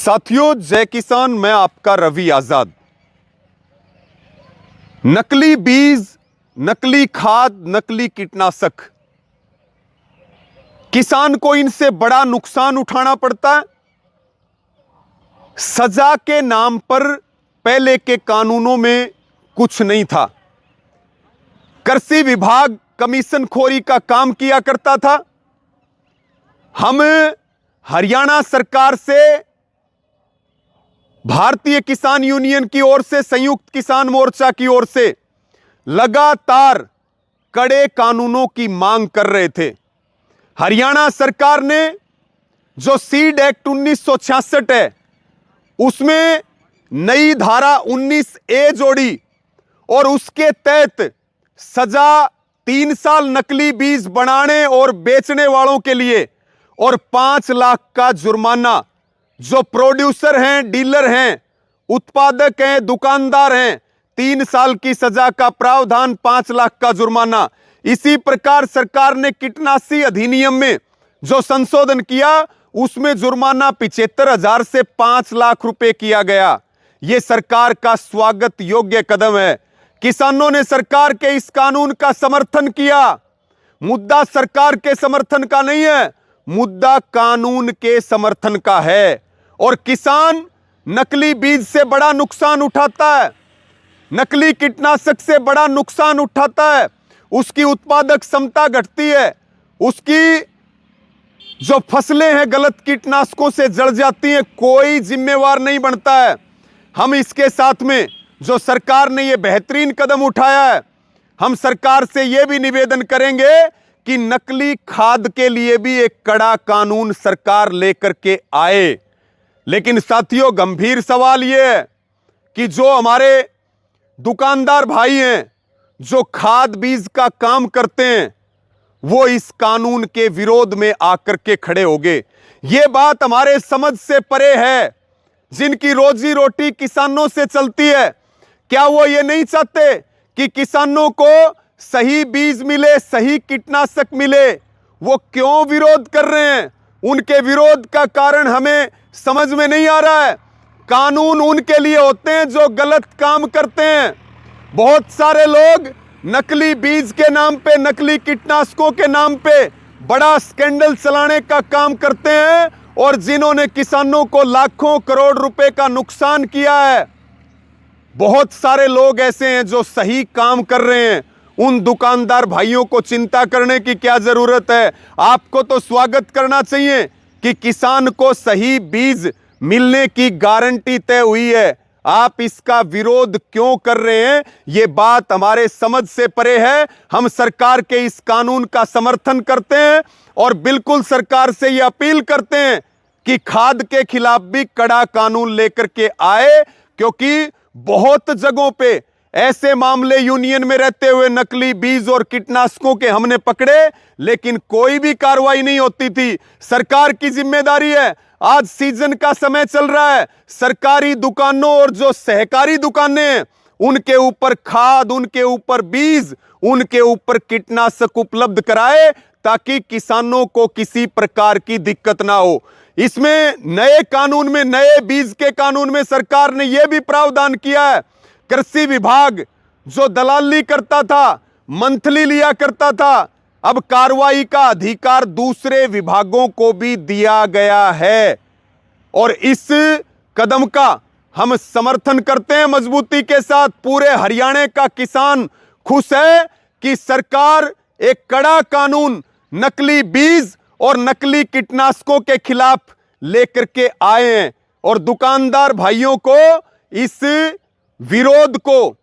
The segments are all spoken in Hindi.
साथियों, जय किसान। मैं आपका रवि आजाद। नकली बीज, नकली खाद, नकली कीटनाशक, किसान को इनसे बड़ा नुकसान उठाना पड़ता है। सजा के नाम पर पहले के कानूनों में कुछ नहीं था। कृषि विभाग कमीशनखोरी का काम किया करता था। हम हरियाणा सरकार से, भारतीय किसान यूनियन की ओर से, संयुक्त किसान मोर्चा की ओर से लगातार कड़े कानूनों की मांग कर रहे थे। हरियाणा सरकार ने जो सीड एक्ट 1966 है, उसमें नई धारा 19A जोड़ी और उसके तहत सजा 3 साल नकली बीज बनाने और बेचने वालों के लिए और 5 लाख का जुर्माना। जो प्रोड्यूसर हैं, डीलर हैं, उत्पादक हैं, दुकानदार हैं, 3 साल की सजा का प्रावधान, 5 लाख का जुर्माना। इसी प्रकार सरकार ने कीटनाशी अधिनियम में जो संशोधन किया, उसमें जुर्माना 75,000 से 5 लाख रुपए किया गया। यह सरकार का स्वागत योग्य कदम है। किसानों ने सरकार के इस कानून का समर्थन किया। मुद्दा सरकार के समर्थन का नहीं है, मुद्दा कानून के समर्थन का है। और किसान नकली बीज से बड़ा नुकसान उठाता है, नकली कीटनाशक से बड़ा नुकसान उठाता है। उसकी उत्पादक क्षमता घटती है, उसकी जो फसलें हैं गलत कीटनाशकों से जड़ जाती हैं। कोई जिम्मेवार नहीं बनता है। हम इसके साथ में जो सरकार ने यह बेहतरीन कदम उठाया है, हम सरकार से यह भी निवेदन करेंगे कि नकली खाद के लिए भी एक कड़ा कानून सरकार लेकर के आए। लेकिन साथियों, गंभीर सवाल यह है कि जो हमारे दुकानदार भाई हैं, जो खाद बीज का काम करते हैं, वो इस कानून के विरोध में आकर के खड़े हो गए। ये बात हमारे समझ से परे है। जिनकी रोजी रोटी किसानों से चलती है, क्या वो ये नहीं चाहते कि किसानों को सही बीज मिले, सही कीटनाशक मिले? वो क्यों विरोध कर रहे हैं? उनके विरोध का कारण हमें समझ में नहीं आ रहा है। कानून उनके लिए होते हैं जो गलत काम करते हैं। बहुत सारे लोग नकली बीज के नाम पे, नकली कीटनाशकों के नाम पे बड़ा स्कैंडल चलाने का काम करते हैं, और जिन्होंने किसानों को लाखों करोड़ रुपए का नुकसान किया है। बहुत सारे लोग ऐसे हैं जो सही काम कर रहे हैं। उन दुकानदार भाइयों को चिंता करने की क्या जरूरत है? आपको तो स्वागत करना चाहिए कि किसान को सही बीज मिलने की गारंटी तय हुई है। आप इसका विरोध क्यों कर रहे हैं? यह बात हमारे समझ से परे है। हम सरकार के इस कानून का समर्थन करते हैं और बिल्कुल सरकार से यह अपील करते हैं कि खाद के खिलाफ भी कड़ा कानून लेकर के आए, क्योंकि बहुत जगहों पे ऐसे मामले यूनियन में रहते हुए नकली बीज और कीटनाशकों के हमने पकड़े, लेकिन कोई भी कार्रवाई नहीं होती थी। सरकार की जिम्मेदारी है। आज सीजन का समय चल रहा है, सरकारी दुकानों और जो सहकारी दुकानें हैं, उनके ऊपर खाद, उनके ऊपर बीज, उनके ऊपर कीटनाशक उपलब्ध कराए, ताकि किसानों को किसी प्रकार की दिक्कत ना हो। इसमें नए कानून में, नए बीज के कानून में सरकार ने यह भी प्रावधान किया है, कृषि विभाग जो दलाली करता था, मंथली लिया करता था, अब कार्रवाई का अधिकार दूसरे विभागों को भी दिया गया है। और इस कदम का हम समर्थन करते हैं मजबूती के साथ। पूरे हरियाणा का किसान खुश है कि सरकार एक कड़ा कानून नकली बीज और नकली कीटनाशकों के खिलाफ लेकर के आए हैं। और दुकानदार भाइयों को इस विरोध को,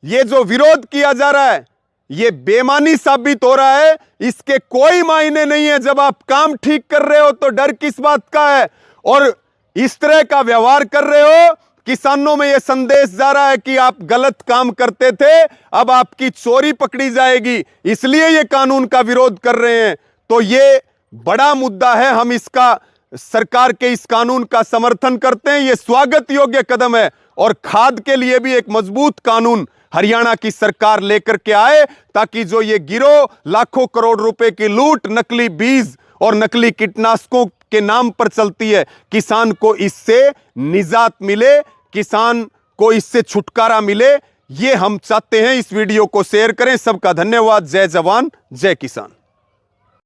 ये जो विरोध किया जा रहा है, ये बेईमानी साबित हो रहा है। इसके कोई मायने नहीं है। जब आप काम ठीक कर रहे हो तो डर किस बात का है? और इस तरह का व्यवहार कर रहे हो, किसानों में यह संदेश जा रहा है कि आप गलत काम करते थे, अब आपकी चोरी पकड़ी जाएगी, इसलिए ये कानून का विरोध कर रहे हैं। तो ये बड़ा मुद्दा है। हम इसका, सरकार के इस कानून का समर्थन करते हैं। यह स्वागत योग्य कदम है। और खाद के लिए भी एक मजबूत कानून हरियाणा की सरकार लेकर के आए, ताकि जो ये गिरोह लाखों करोड़ रुपए की लूट, नकली बीज और नकली कीटनाशकों के नाम पर चलती है। किसान को इससे निजात मिले, किसान को इससे छुटकारा मिले, ये हम चाहते हैं। इस वीडियो को शेयर करें। सबका धन्यवाद। जय जवान जय किसान।